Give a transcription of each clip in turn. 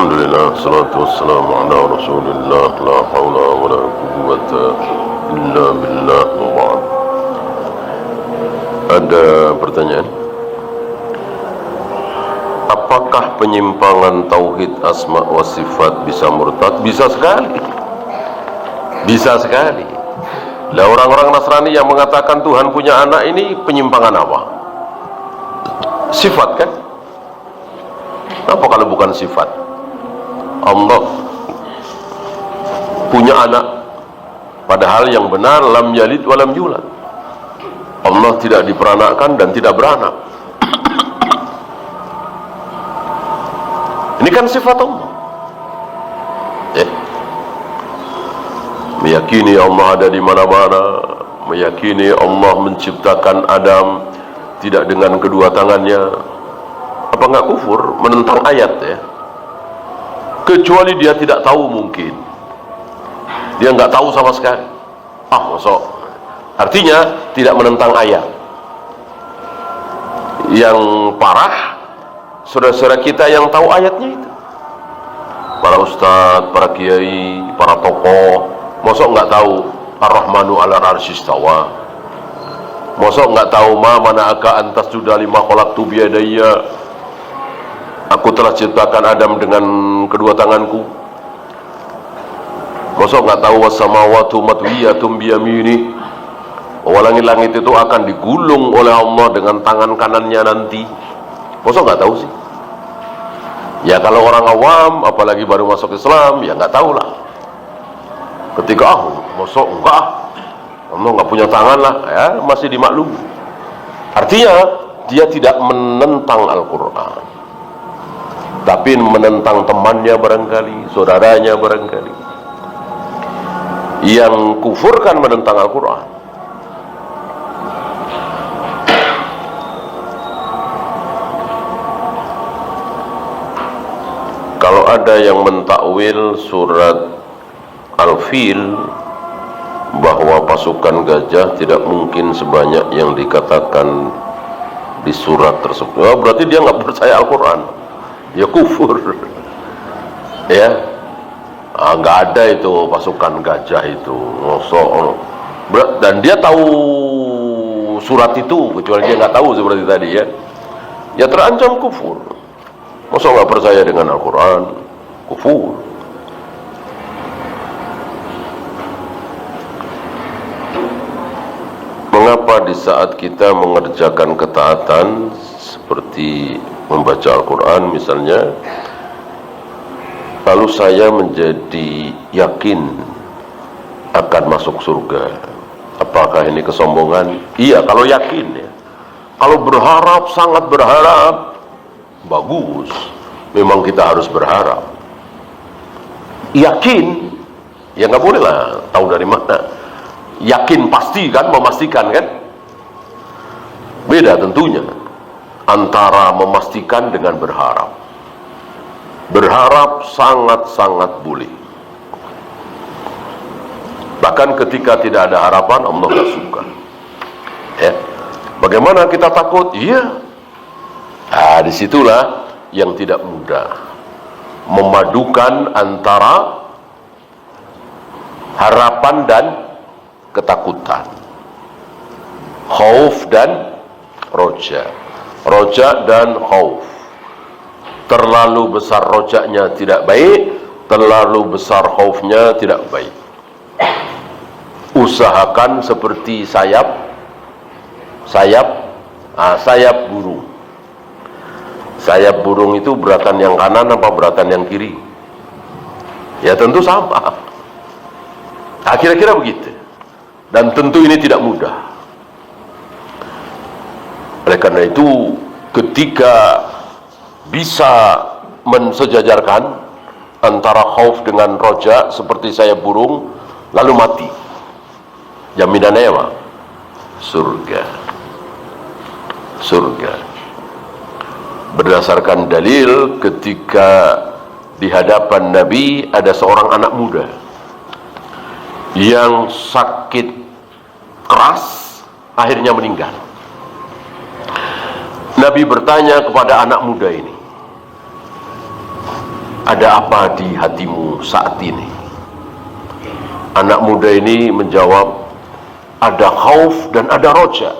Alhamdulillah, salatu wassalamu ala rasulillah, la hawla wa la quwwata illa billah wa ba'd. Ada pertanyaan? Apakah penyimpangan tauhid asma wa sifat bisa murtad? Bisa sekali. Bisa sekali. Lah orang-orang Nasrani yang mengatakan Tuhan punya anak ini penyimpangan apa? Sifat kan? Apa kalau bukan sifat? Allah punya anak, padahal yang benar lam yalid wa lam yulad. Allah tidak diperanakkan dan tidak beranak. Ini kan sifat Allah. Meyakini Allah ada di mana-mana, meyakini Allah menciptakan Adam tidak dengan kedua tangannya. Apa nggak kufur menentang ayat ya? Kecuali dia tidak tahu, mungkin dia nggak tahu sama sekali. Masuk. Artinya tidak menentang ayat. Yang parah saudara-saudara kita yang tahu ayatnya itu, para ustadz, para kiai, para tokoh, masa nggak tahu Ar-Rahmanu 'ala arsy istawa? Masa nggak tahu mana aka antas sudah lima khalaqtu biyadayya? Aku telah ciptakan Adam dengan kedua tanganku. Masa nggak tahu was-samawatu matwiyatum biyamini? Bahwa langit-langit itu akan digulung oleh Allah dengan tangan kanannya nanti. Masa nggak tahu sih? Ya kalau orang awam, apalagi baru masuk Islam, ya nggak tahu lah. Ketika masa enggak, Allah nggak punya tangan lah, ya masih dimaklumi. Artinya dia tidak menentang Al-Quran, tapi menentang temannya barangkali, saudaranya barangkali. Yang kufur kan menentang Al-Quran. Kalau ada yang mentakwil surat Al-Fil bahwa pasukan gajah tidak mungkin sebanyak yang dikatakan di surat tersebut, berarti dia nggak percaya Al-Quran, ya kufur ya. Nggak ada itu pasukan gajah itu, dan dia tahu surat itu, kecuali dia nggak tahu seperti tadi ya, ya terancam kufur. Masa nggak percaya dengan Al-Quran, kufur. Mengapa di saat kita mengerjakan ketaatan seperti membaca Al-Quran misalnya, lalu saya menjadi yakin akan masuk surga? Apakah ini kesombongan? Iya, kalau yakin ya. Kalau berharap, sangat berharap, bagus, memang kita harus berharap. Yakin, ya nggak boleh lah tahu dari mana. Yakin pasti kan, memastikan kan, beda tentunya antara memastikan dengan berharap. Berharap sangat-sangat boleh, bahkan ketika tidak ada harapan Allah nggak suka ya. Bagaimana kita takut? Iya. Disitulah yang tidak mudah memadukan antara harapan dan ketakutan, khauf dan roja, roja dan khauf. Terlalu besar rojaknya tidak baik, terlalu besar khaufnya tidak baik. Usahakan seperti sayap burung. Sayap burung itu beratan yang kanan apa beratan yang kiri? Ya tentu sama. Kira-kira begitu. Dan tentu ini tidak mudah. Oleh karena itu, ketika bisa mensejajarkan antara khauf dengan roja seperti sayap burung, lalu mati, jaminannya apa? Surga. Surga. Berdasarkan dalil, ketika di hadapan Nabi ada seorang anak muda yang sakit keras, akhirnya meninggal. Nabi bertanya kepada anak muda ini, ada apa di hatimu saat ini? Anak muda ini menjawab, ada khauf dan ada roja.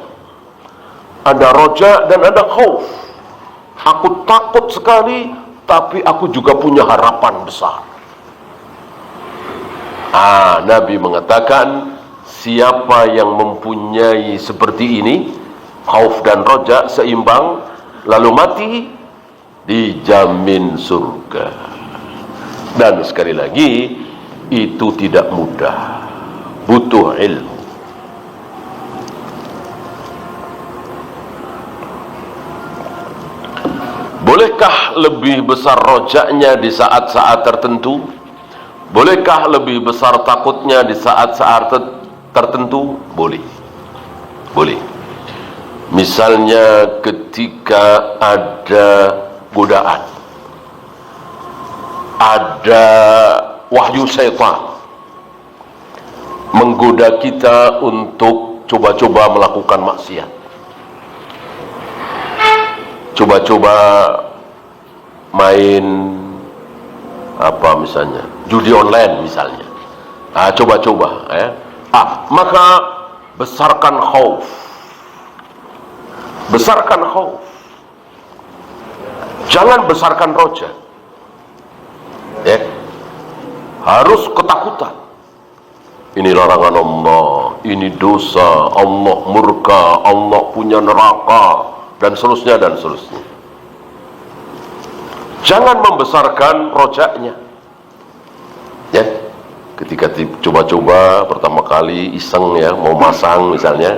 Ada roja dan ada khauf. Aku takut sekali, tapi aku juga punya harapan besar. Nabi mengatakan, siapa yang mempunyai seperti ini, khauf dan roja seimbang, lalu mati, dijamin surga. Dan sekali lagi, itu tidak mudah, butuh ilmu. Bolehkah lebih besar rojaknya di saat-saat tertentu? Bolehkah lebih besar takutnya di saat-saat tertentu? Boleh. Boleh. Misalnya ketika ada godaan, ada wahyu syaitan menggoda kita untuk coba-coba melakukan maksiat, coba-coba main misalnya judi online misalnya, coba-coba maka besarkan khauf, besarkan khauf, jangan besarkan roja. Harus ketakutan, ini larangan Allah, ini dosa, Allah murka, Allah punya neraka, dan seterusnya dan seterusnya. Jangan membesarkan rojaknya. Ketika coba-coba pertama kali iseng mau masang misalnya,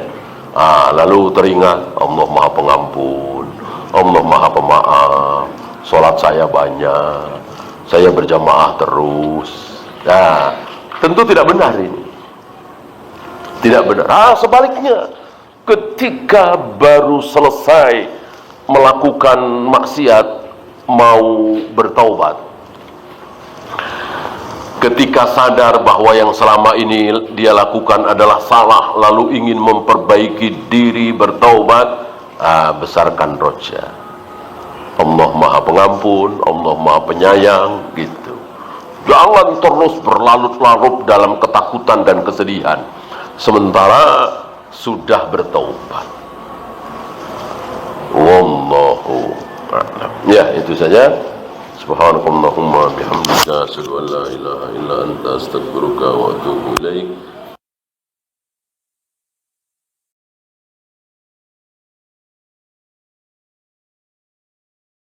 lalu teringat Allah Maha Pengampun, Allah Maha Pemaaf, sholat saya banyak, saya berjamaah terus. Tentu tidak benar ini. Tidak benar. Sebaliknya, ketika baru selesai melakukan maksiat, mau bertaubat, ketika sadar bahwa yang selama ini dia lakukan adalah salah, lalu ingin memperbaiki diri, bertaubat, besarkan roja. Allah Maha Pengampun, Allah Maha Penyayang, gitu. Jangan terus berlarut-larut dalam ketakutan dan kesedihan sementara sudah bertaubat. Wallahu a'lam. Ya, itu saja. Subhanakallahumma bihamdika asyhadu an la ilaha illa anta astaghfiruka wa atubu ilaik.